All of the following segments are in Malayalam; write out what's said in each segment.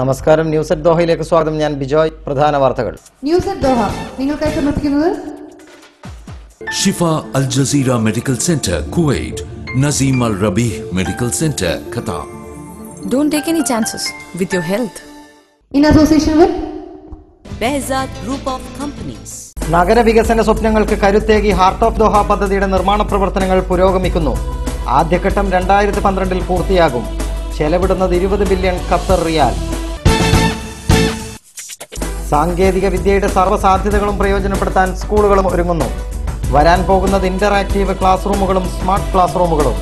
നമസ്കാരം, ന്യൂസ് അറ്റ് ദോഹയിലേക്ക് സ്വാഗതം. ഞാൻ ബിജോയ്. പ്രധാന വാർത്തകൾ. ന്യൂസ് അറ്റ് ദോഹ നിങ്ങൾക്കായി സമർപ്പിക്കുന്നത് Shifa Al Jazeera medical centre, Kuwait. Naseem Al Rabeeh medical centre, Qatar. Don't take any chances with your health. in association with Behzad Group of Companies. നഗരവികസന സ്വപ്നങ്ങൾക്ക് കരുത്തേകി ഹാർട്ട് ഓഫ് ദോഹ പദ്ധതിയുടെ നിർമ്മാണ പ്രവർത്തനങ്ങൾ പുരോഗമിക്കുന്നു. ആദ്യഘട്ടം 2012 പൂർത്തിയാകും. ചെലവിടുന്നത് 20 ബില്യൺ ഖത്തർ റിയാൽ. സാങ്കേതിക വിദ്യയുടെ സർവ്വസാധ്യതകളും പ്രയോജനപ്പെടുത്താൻ സ്കൂളുകളും ഒരുങ്ങുന്നു. വരാൻ പോകുന്നത് ഇന്ററാക്റ്റീവ് ക്ലാസ് റൂമുകളും സ്മാർട്ട് ക്ലാസ് റൂമുകളും.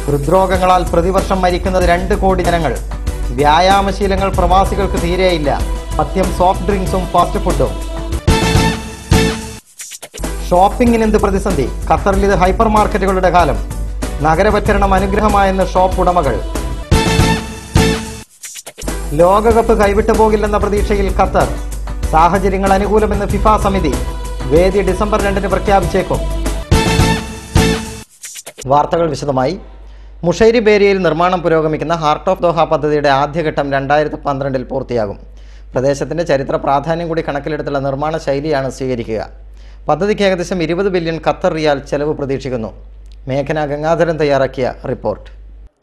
ഹൃദ്രോഗങ്ങളാൽ പ്രതിവർഷം മരിക്കുന്നത് 2 കോടി ജനങ്ങൾ. വ്യായാമശീലങ്ങൾ പ്രവാസികൾക്ക് തീരെയില്ല. മദ്യം, സോഫ്റ്റ് ഡ്രിങ്ക്സും ഫാസ്റ്റ് ഫുഡും. ഷോപ്പിംഗിന് എന്ത് പ്രതിസന്ധി? ഖത്തറിൽ ഇത് ഹൈപ്പർ മാർക്കറ്റുകളുടെ കാലം. നഗരവൽക്കരണം അനുഗ്രഹമായെന്ന് ഷോപ്പ് ഉടമകൾ. ലോകകപ്പ് കൈവിട്ടു പോകില്ലെന്ന പ്രതീക്ഷയിൽ ഖത്തർ. സാഹചര്യങ്ങൾ അനുകൂലമെന്ന് ഫിഫ സമിതി. വേദി ഡിസംബർ 2 പ്രഖ്യാപിച്ചേക്കും. വാർത്തകൾ വിശദമായി. മുഷൈരി ബേരിയയിൽ നിർമ്മാണം പുരോഗമിക്കുന്ന ഹാർട്ട് ഓഫ് ദോഹ പദ്ധതിയുടെ ആദ്യഘട്ടം 2012 പൂർത്തിയാകും. പ്രദേശത്തിന്റെ ചരിത്ര പ്രാധാന്യം കൂടി കണക്കിലെടുത്തുള്ള നിർമ്മാണ ശൈലിയാണ് സ്വീകരിക്കുക. പദ്ധതിക്ക് ഏകദേശം 20 ബില്യൺ ഖത്തർ റിയാൽ ചെലവ് പ്രതീക്ഷിക്കുന്നു. മേഘന ഗംഗാധരൻ തയ്യാറാക്കിയ റിപ്പോർട്ട്.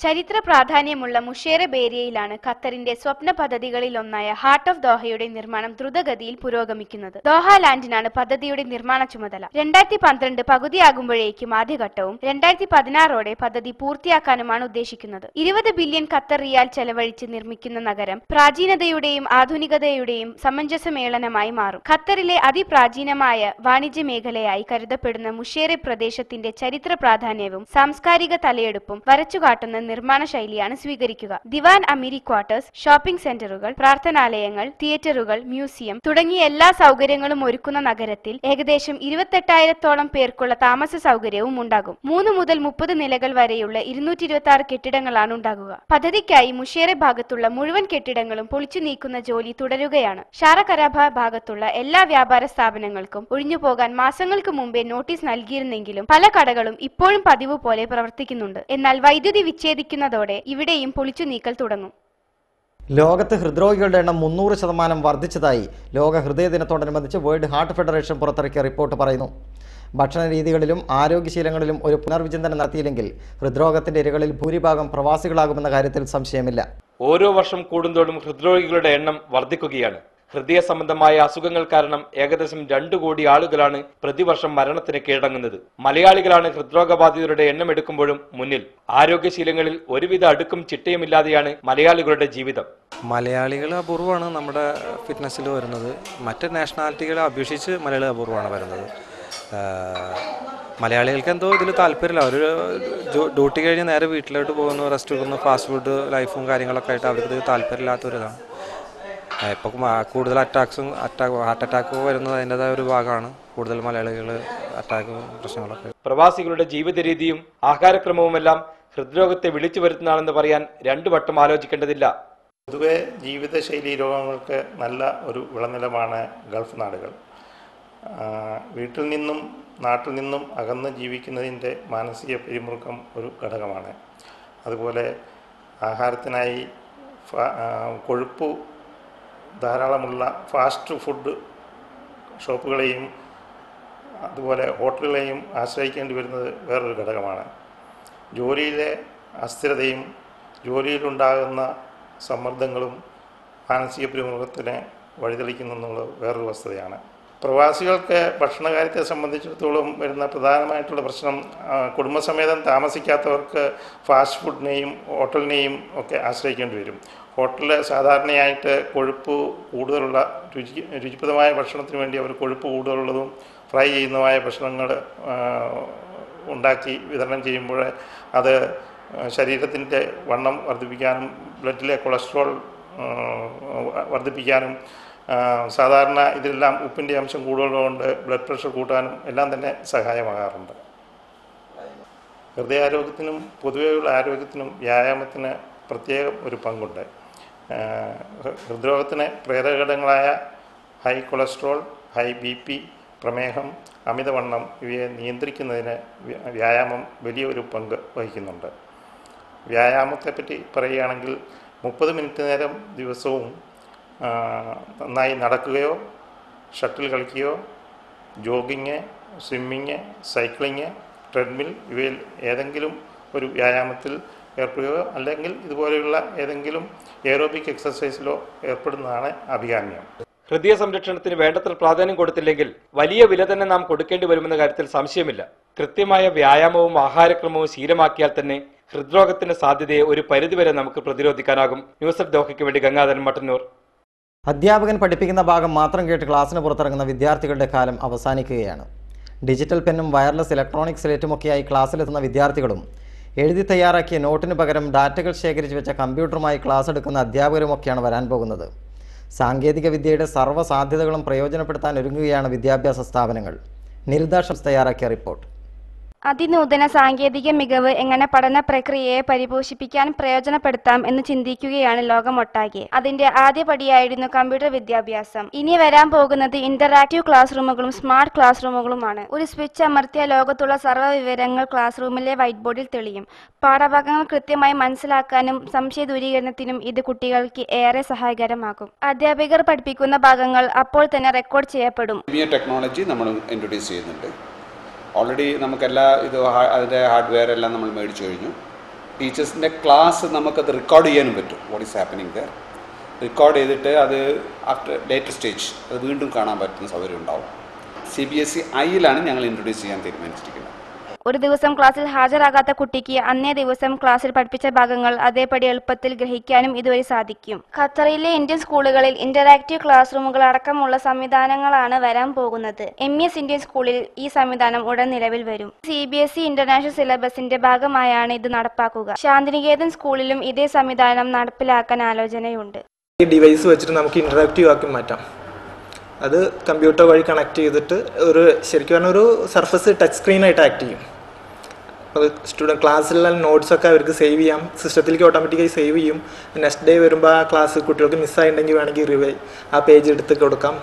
ചരിത്ര പ്രാധാന്യമുള്ള മുഷേറ ബേരിയയിലാണ് ഖത്തറിന്റെ സ്വപ്ന പദ്ധതികളിലൊന്നായ ഹാർട്ട് ഓഫ് ദോഹയുടെ നിർമ്മാണം ദ്രുതഗതിയിൽ പുരോഗമിക്കുന്നത്. ദോഹ ലാൻഡിനാണ് പദ്ധതിയുടെ നിർമ്മാണ ചുമതല. 2012 പകുതിയാകുമ്പോഴേക്കും ആദ്യഘട്ടവും 2016ഓടെ പദ്ധതി പൂർത്തിയാക്കാനുമാണ് ഉദ്ദേശിക്കുന്നത്. 20 ബില്യൺ ഖത്തർ റിയാൽ ചെലവഴിച്ച് നിർമ്മിക്കുന്ന നഗരം പ്രാചീനതയുടെയും ആധുനികതയുടെയും സമഞ്ജസമേളനമായി മാറും. ഖത്തറിലെ അതിപ്രാചീനമായ വാണിജ്യ മേഖലയായി കരുതപ്പെടുന്ന മുഷേറ പ്രദേശത്തിന്റെ ചരിത്ര പ്രാധാന്യവും സാംസ്കാരിക തലയെടുപ്പും വരച്ചുകാട്ടുന്ന നിർമ്മാണ ശൈലിയാണ് സ്വീകരിക്കുക. ദിവാൻ അമീരി ക്വാർട്ടേഴ്സ്, ഷോപ്പിംഗ് സെന്ററുകൾ, പ്രാർത്ഥനാലയങ്ങൾ, തിയേറ്ററുകൾ, മ്യൂസിയം തുടങ്ങിയ എല്ലാ സൗകര്യങ്ങളും ഒരുക്കുന്ന നഗരത്തിൽ ഏകദേശം 28,000-ഓളം പേർക്കുള്ള താമസ സൗകര്യവും ഉണ്ടാകും. 3 മുതൽ 30 നിലകൾ വരെയുള്ള 226 കെട്ടിടങ്ങളാണ് ഉണ്ടാകുക. പദ്ധതിക്കായി മുഷേറ ഭാഗത്തുള്ള മുഴുവൻ കെട്ടിടങ്ങളും പൊളിച്ചു നീക്കുന്ന ജോലി തുടരുകയാണ്. ഷാറഖരാബ ഭാഗത്തുള്ള എല്ലാ വ്യാപാര സ്ഥാപനങ്ങൾക്കും ഒഴിഞ്ഞുപോകാൻ മാസങ്ങൾക്ക് മുമ്പേ നോട്ടീസ് നൽകിയിരുന്നെങ്കിലും പല കടകളും ഇപ്പോഴും പതിവ് പോലെ പ്രവർത്തിക്കുന്നുണ്ട്. എന്നാൽ വൈദ്യുതി വിച്ഛേദിക്കുന്നതോടെ ഇവിടെയും പൊളിച്ചു നീക്കൽ തുടങ്ങും. ലോകത്ത് ഹൃദ്രോഗികളുടെ എണ്ണം 300% വർദ്ധിച്ചതായി ലോക ഹൃദയ ദിനത്തോടനുബന്ധിച്ച് വേൾഡ് ഹാർട്ട് ഫെഡറേഷൻ പുറത്തിറക്കിയ റിപ്പോർട്ട് പറയുന്നു. ഭക്ഷണ രീതികളിലും ആരോഗ്യശീലങ്ങളിലും ഒരു പുനർവിചിന്തനം നടത്തിയില്ലെങ്കിൽ ഹൃദ്രോഗത്തിന്റെ ഇരകളിൽ ഭൂരിഭാഗം പ്രവാസികളാകുമെന്ന കാര്യത്തിൽ സംശയമില്ല. ഓരോ വർഷം കൂടുന്തോറും ഹൃദ്രോഗികളുടെ എണ്ണം വർദ്ധിക്കുകയാണ്. ഹൃദയ സംബന്ധമായ അസുഖങ്ങൾ കാരണം ഏകദേശം 2 കോടി ആളുകളാണ് പ്രതിവർഷം മരണത്തിന് കീഴടങ്ങുന്നത്. മലയാളികളാണ് ഹൃദ്രോഗബാധിതരുടെ എണ്ണം എടുക്കുമ്പോഴും മുന്നിൽ. ആരോഗ്യശീലങ്ങളിൽ ഒരുവിധ അടുക്കും ചിട്ടയുമില്ലാതെയാണ് മലയാളികളുടെ ജീവിതം. മലയാളികൾ അപൂർവമാണ് നമ്മുടെ ഫിറ്റ്നസ്സിൽ വരുന്നത്. മറ്റ് നാഷണാലിറ്റികളെ അപേക്ഷിച്ച് മലയാളി അപൂർവമാണ് വരുന്നത്. മലയാളികൾക്ക് എന്തോ ഇതിൽ താല്പര്യമില്ല. അവർ ഡ്യൂട്ടി കഴിഞ്ഞ് നേരെ വീട്ടിലോട്ട് പോകുന്നു, റെസ്റ്റ് എടുക്കുന്നു, ഫാസ്റ്റ് ഫുഡ് ലൈഫും കാര്യങ്ങളൊക്കെ ആയിട്ട് അവർക്ക് ഇത് താല്പര്യമില്ലാത്തൊരിതാണ്. ഇപ്പം കൂടുതൽ ഹാർട്ട് അറ്റാക്ക് വരുന്നത് അതിൻ്റെതായ ഒരു ഭാഗമാണ്. കൂടുതൽ മലയാളികൾ അറ്റാക്കും പ്രശ്നങ്ങളൊക്കെ. പ്രവാസികളുടെ ജീവിത രീതിയും ആഹാരക്രമവുമെല്ലാം ഹൃദ്രോഗത്തെ വിളിച്ചു വരുത്തുന്നതാണെന്ന് പറയാൻ 2 വട്ടം ആലോചിക്കേണ്ടതില്ല. പൊതുവെ ജീവിതശൈലി രോഗങ്ങൾക്ക് നല്ല ഒരു വിളനിലമാണ് ഗൾഫ് നാടുകൾ. വീട്ടിൽ നിന്നും നാട്ടിൽ നിന്നും അകന്ന് ജീവിക്കുന്നതിൻ്റെ മാനസിക പിരിമുറുക്കം ഒരു ഘടകമാണ്. അതുപോലെ ആഹാരത്തിനായി കൊഴുപ്പ് ധാരാളമുള്ള ഫാസ്റ്റ് ഫുഡ് ഷോപ്പുകളെയും അതുപോലെ ഹോട്ടലുകളെയും ആശ്രയിക്കേണ്ടി വരുന്നത് വേറൊരു ഘടകമാണ്. ജോലിയിലെ അസ്ഥിരതയും ജോലിയിലുണ്ടാകുന്ന സമ്മർദ്ദങ്ങളും മാനസിക പിരിമുറുക്കത്തിന് വഴിതെളിക്കുന്നെന്നുള്ളത് വേറൊരു വസ്തുതയാണ്. പ്രവാസികൾക്ക് ഭക്ഷണകാര്യത്തെ സംബന്ധിച്ചിടത്തോളം വരുന്ന പ്രധാനമായിട്ടുള്ള പ്രശ്നം കുടുംബസമേതം താമസിക്കാത്തവർക്ക് ഫാസ്റ്റ് ഫുഡിനെയും ഹോട്ടലിനെയും ഒക്കെ ആശ്രയിക്കേണ്ടി വരും. ഹോട്ടലിൽ സാധാരണയായിട്ട് കൊഴുപ്പ് കൂടുതലുള്ള രുചിപ്രദമായ ഭക്ഷണത്തിന് വേണ്ടി അവർ കൊഴുപ്പ് കൂടുതലുള്ളതും ഫ്രൈ ചെയ്യുന്നതുമായ ഭക്ഷണങ്ങൾ ഉണ്ടാക്കി വിതരണം ചെയ്യുമ്പോൾ അത് ശരീരത്തിൻ്റെ വണ്ണം വർദ്ധിപ്പിക്കാനും ബ്ലഡിലെ കൊളസ്ട്രോൾ വർദ്ധിപ്പിക്കാനും സാധാരണ ഇതിലെല്ലാം ഉപ്പിൻ്റെ അംശം കൂടുതലുകൊണ്ട് ബ്ലഡ് പ്രഷർ കൂട്ടാനും എല്ലാം തന്നെ സഹായമാകാറുണ്ട്. ഹൃദയാരോഗ്യത്തിനും പൊതുവെയുള്ള ആരോഗ്യത്തിനും വ്യായാമത്തിന് പ്രത്യേകം ഒരു പങ്കുണ്ട്. ഹൃദ്രോഗത്തിന് പ്രേരകഘടകങ്ങളായ ഹൈ കൊളസ്ട്രോൾ, ഹൈ BP, പ്രമേഹം, അമിതവണ്ണം ഇവയെ നിയന്ത്രിക്കുന്നതിന് വ്യായാമം വലിയൊരു പങ്ക് വഹിക്കുന്നുണ്ട്. വ്യായാമത്തെപ്പറ്റി പറയുകയാണെങ്കിൽ 30 മിനിറ്റ് നേരം ദിവസവും നന്നായി നടക്കുകയോ ഷട്ടിൽ കളിക്കുകയോ ജോഗിങ്, സ്വിമ്മിങ്, സൈക്ലിങ്, ട്രെഡ്മിൽ ഇവയിൽ ഏതെങ്കിലും ഒരു വ്യായാമത്തിൽ ഏർപ്പെടുകയോ അല്ലെങ്കിൽ ഇതുപോലെയുള്ള ഏതെങ്കിലും എയറോബിക് എക്സസൈസിലോ ഏർപ്പെടുന്നതാണ് അഭികാമ്യം. ഹൃദയ സംരക്ഷണത്തിന് വേണ്ടത്ര പ്രാധാന്യം കൊടുത്തില്ലെങ്കിൽ വലിയ വില തന്നെ നാം കൊടുക്കേണ്ടി വരുമെന്ന കാര്യത്തിൽ സംശയമില്ല. കൃത്യമായ വ്യായാമവും ആഹാരക്രമവും ശീലമാക്കിയാൽ തന്നെ ഹൃദ്രോഗത്തിന്റെ സാധ്യതയെ ഒരു പരിധിവരെ നമുക്ക് പ്രതിരോധിക്കാനാകും. ന്യൂസ് അറ്റ് ദോഹയ്ക്ക് വേണ്ടി ഗംഗാധരൻ, മട്ടന്നൂർ. അധ്യാപകൻ പഠിപ്പിക്കുന്ന ഭാഗം മാത്രം കേട്ട് ക്ലാസ്സിന് പുറത്തിറങ്ങുന്ന വിദ്യാർത്ഥികളുടെ കാലം അവസാനിക്കുകയാണ്. ഡിജിറ്റൽ പെന്നും വയർലെസ് ഇലക്ട്രോണിക് സ്ലേറ്റുമൊക്കെയായി ക്ലാസ്സിലെത്തുന്ന വിദ്യാർത്ഥികളും എഴുതി തയ്യാറാക്കിയ നോട്ടിന് പകരം ഡാറ്റകൾ ശേഖരിച്ചു വെച്ച കമ്പ്യൂട്ടറുമായി ക്ലാസ് എടുക്കുന്ന അധ്യാപകരുമൊക്കെയാണ് വരാൻ പോകുന്നത്. സാങ്കേതിക വിദ്യയുടെ സർവ്വ സാധ്യതകളും പ്രയോജനപ്പെടുത്താൻ ഒരുങ്ങുകയാണ് വിദ്യാഭ്യാസ സ്ഥാപനങ്ങൾ. നിരുദാഷ് തയ്യാറാക്കിയ റിപ്പോർട്ട്. അതിനൂതന സാങ്കേതിക മികവ് എങ്ങനെ പഠന പ്രക്രിയയെ പരിപോഷിപ്പിക്കാൻ പ്രയോജനപ്പെടുത്താം എന്ന് ചിന്തിക്കുകയാണ് ലോകമൊട്ടാകെ. അതിന്റെ ആദ്യപടിയായിരുന്നു കമ്പ്യൂട്ടർ വിദ്യാഭ്യാസം. ഇനി വരാൻ പോകുന്നത് ഇന്ററാക്റ്റീവ് ക്ലാസ് റൂമുകളും സ്മാർട്ട് ക്ലാസ് റൂമുകളുമാണ്. ഒരു സ്വിച്ച് അമർത്തിയ ലോകത്തുള്ള സർവ്വ വിവരങ്ങൾ ക്ലാസ് റൂമിലെ വൈറ്റ് ബോർഡിൽ തെളിയും. പാഠഭാഗങ്ങൾ കൃത്യമായി മനസ്സിലാക്കാനും സംശയ ദൂരീകരണത്തിനും ഇത് കുട്ടികൾക്ക് ഏറെ സഹായകരമാകും. അധ്യാപകർ പഠിപ്പിക്കുന്ന ഭാഗങ്ങൾ അപ്പോൾ തന്നെ റെക്കോർഡ് ചെയ്യപ്പെടും. ടെക്നോളജി നമ്മൾ ഇൻട്രൊഡ്യൂസ് ചെയ്യുന്നുണ്ട്. ഓൾറെഡി നമുക്കെല്ലാ അതിൻ്റെ ഹാർഡ്വെയർ എല്ലാം നമ്മൾ മേടിച്ചു കഴിഞ്ഞു. ടീച്ചേഴ്സിൻ്റെ ക്ലാസ് നമുക്കത് റെക്കോർഡ് ചെയ്യാനും പറ്റും. What is happening there record ചെയ്തിട്ട് അത് ആഫ്റ്റർ ലേറ്റർ സ്റ്റേജ് അത് വീണ്ടും കാണാൻ പറ്റുന്ന സൗകര്യം ഉണ്ടാവും. CBSE ഐയിലാണ് ഞങ്ങൾ ഇൻട്രൊഡ്യൂസ് ചെയ്യാൻ തീരുമാനിച്ചിരിക്കുന്നത്. ഒരു ദിവസം ക്ലാസ്സിൽ ഹാജരാകാത്ത കുട്ടിക്ക് അന്നേ ദിവസം ക്ലാസ്സിൽ പഠിപ്പിച്ച ഭാഗങ്ങൾ അതേപടി എളുപ്പത്തിൽ ഗ്രഹിക്കാനും ഇതുവഴി സാധിക്കും. ഖത്തറിലെ ഇന്ത്യൻ സ്കൂളുകളിൽ ഇന്ററാക്റ്റീവ് ക്ലാസ് റൂമുകൾ അടക്കമുള്ള സംവിധാനങ്ങളാണ് വരാൻ പോകുന്നത്. MS ഇന്ത്യൻ സ്കൂളിൽ ഈ സംവിധാനം ഉടൻ നിലവിൽ വരും. CBSE ഇന്റർനാഷണൽ സിലബസിന്റെ ഭാഗമായാണ് ഇത് നടപ്പാക്കുക. ശാന്തിനികേതൻ സ്കൂളിലും ഇതേ സംവിധാനം നടപ്പിലാക്കാൻ ആലോചനയുണ്ട്. ഈ ഡിവൈസ് വെച്ചിട്ട് നമുക്ക് ഇന്ററാക്റ്റീവ് ആക്കി മാറ്റാം. അത് കമ്പ്യൂട്ടർ വഴി കണക്ട് ചെയ്തിട്ട് ഒരു ശരിക്കും പറഞ്ഞാൽ ഒരു സർഫസ് ടച്ച് സ്ക്രീനായിട്ട് ആക്ട് ചെയ്യും. അപ്പോൾ സ്റ്റുഡൻറ്റ് ക്ലാസ്സിലുള്ള നോട്ട്സൊക്കെ അവർക്ക് സേവ് ചെയ്യാം. സിസ്റ്റത്തിലേക്ക് ഓട്ടോമാറ്റിക്കായി സേവ് ചെയ്യും. നെക്സ്റ്റ് ഡേ വരുമ്പോൾ ആ ക്ലാസ് കുട്ടികൾക്ക് മിസ്സായിട്ടുണ്ടെങ്കിൽ വേണമെങ്കിൽ ആ പേജ് എടുത്ത് കൊടുക്കാം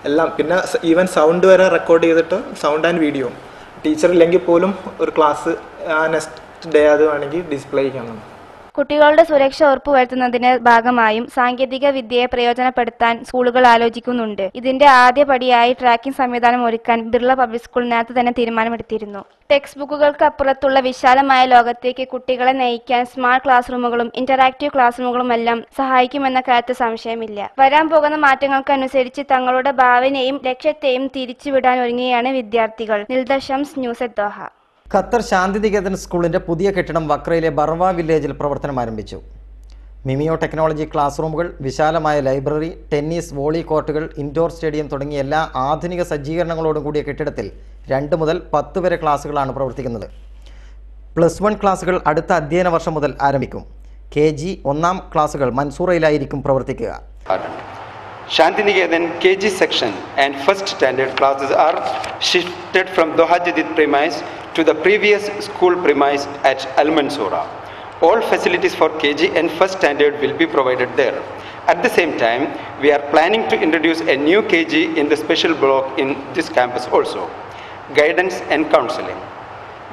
എല്ലാം. പിന്നെ ഈവൻ സൗണ്ട് വരെ റെക്കോർഡ് ചെയ്തിട്ട് സൗണ്ട് ആൻഡ് വീഡിയോ ടീച്ചർ ഇല്ലെങ്കിൽ പോലും ഒരു ക്ലാസ് ആ നെക്സ്റ്റ് ഡേ അത് വേണമെങ്കിൽ ഡിസ്പ്ലേ ചെയ്യാം. കുട്ടികളുടെ സുരക്ഷ ഉറപ്പുവരുത്തുന്നതിന്റെ ഭാഗമായും സാങ്കേതിക വിദ്യയെ പ്രയോജനപ്പെടുത്താൻ സ്കൂളുകൾ ആലോചിക്കുന്നുണ്ട്. ഇതിന്റെ ആദ്യപടിയായി ട്രാക്കിംഗ് സംവിധാനം ഒരുക്കാൻ ബിർള പബ്ലിക് സ്കൂൾ നേരത്തെ തന്നെ തീരുമാനമെടുത്തിരുന്നു. ടെക്സ്റ്റ് ബുക്കുകൾക്ക് അപ്പുറത്തുള്ള വിശാലമായ ലോകത്തേക്ക് കുട്ടികളെ നയിക്കാൻ സ്മാർട്ട് ക്ലാസ് റൂമുകളും ഇന്ററാക്റ്റീവ് ക്ലാസ് റൂമുകളുമെല്ലാം സഹായിക്കുമെന്ന കാര്യത്തിൽ സംശയമില്ല. വരാൻ പോകുന്ന മാറ്റങ്ങൾക്കനുസരിച്ച് തങ്ങളുടെ ഭാവനയും ലക്ഷ്യത്തെയും തിരിച്ചുവിടാൻ ഒരുങ്ങുകയാണ് വിദ്യാർത്ഥികൾ. നിൽദശംസ്, news at Doha. Qatar Shantiniketan സ്കൂളിൻ്റെ പുതിയ കെട്ടിടം വക്രയിലെ ബർവ വില്ലേജിൽ പ്രവർത്തനം ആരംഭിച്ചു. മിമിയോ ടെക്നോളജി ക്ലാസ് റൂമുകൾ, വിശാലമായ ലൈബ്രറി, ടെന്നീസ്, വോളി കോർട്ടുകൾ, ഇൻഡോർ സ്റ്റേഡിയം തുടങ്ങിയ എല്ലാ ആധുനിക സജ്ജീകരണങ്ങളോടും കൂടിയ കെട്ടിടത്തിൽ 2 മുതൽ 10 വരെ ക്ലാസുകളാണ് പ്രവർത്തിക്കുന്നത്. +1 ക്ലാസുകൾ അടുത്ത അധ്യയന വർഷം മുതൽ ആരംഭിക്കും. KG 1 ക്ലാസുകൾ മൻസൂറയിലായിരിക്കും പ്രവർത്തിക്കുക. Shantiniketan KG section and first standard classes are shifted from Doha Jadid premise to the previous school premise at Al Mansoura. All facilities for KG and first standard will be provided there. At the same time, we are planning to introduce a new KG in the special block in this campus also. Guidance and counseling.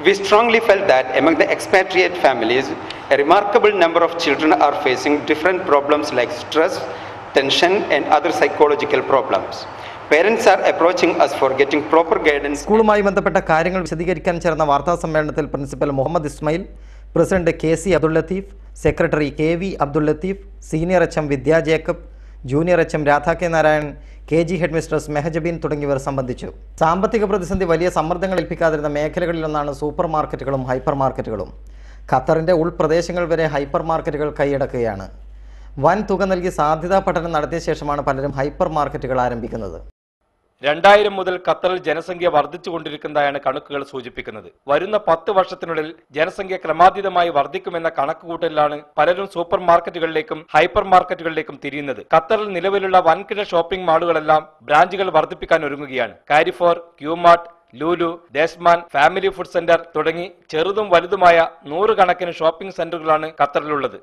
We strongly felt that among the expatriate families, a remarkable number of children are facing different problems like stress, tension and other psychological problems. Parents are approaching us for getting proper guidance. സ്കൂളുമായി ബന്ധപ്പെട്ട കാര്യങ്ങൾ വിശദീകരിക്കാൻ ചേർന്ന വാർത്താ സമ്മേളനത്തിൽ principal Muhammad Ismail, president KC Abdul Latheef, secretary KV Abdul Latheef, senior HM Vidya Jacob, junior HM Radha K Narayanan, KG head mistress Mehajabeen തുടങ്ങിയവർ സംബന്ധിച്ചു. സാമ്പത്തിക പ്രതിസന്ധി വലിയ സമ്മർദ്ദങ്ങൾ ഏൽപ്പിക്കാതിരുന്ന മേഖലകളിലൊന്നാണ് സൂപ്പർ മാർക്കറ്റുകളും ഹൈപ്പർ മാർക്കറ്റുകളും. ഖത്തറിന്റെ ഉൾപ്രദേശങ്ങൾ വരെ ഹൈപ്പർ മാർക്കറ്റുകൾ കൈയടക്കുകയാണ്. വൻ തുക നൽകി സാധ്യതാ പഠനം നടത്തിയ ശേഷമാണ് പലരും ഹൈപ്പർ മാർക്കറ്റുകൾ ആരംഭിക്കുന്നത്. 2000 മുതൽ ഖത്തറിൽ ജനസംഖ്യ വർദ്ധിച്ചുകൊണ്ടിരിക്കുന്നതായാണ് കണക്കുകൾ സൂചിപ്പിക്കുന്നത്. വരുന്ന 10 വർഷത്തിനുള്ളിൽ ജനസംഖ്യ ക്രമാതീതമായി വർദ്ധിക്കുമെന്ന കണക്കുകൂട്ടലിലാണ് പലരും സൂപ്പർ മാർക്കറ്റുകളിലേക്കും ഹൈപ്പർ മാർക്കറ്റുകളിലേക്കും തിരിയുന്നത്. ഖത്തറിൽ നിലവിലുള്ള വൻകിട ഷോപ്പിംഗ് മാളുകളെല്ലാം ബ്രാഞ്ചുകൾ വർദ്ധിപ്പിക്കാൻ ഒരുങ്ങുകയാണ്. കാരിഫോർ, ക്യൂമാർട്ട്, ലൂലു, ദേശമാൻ, ഫാമിലി ഫുഡ് സെന്റർ തുടങ്ങി ചെറുതും വലുതുമായ 100 കണക്കിന് ഷോപ്പിംഗ് സെന്ററുകളാണ് ഖത്തറിലുള്ളത്.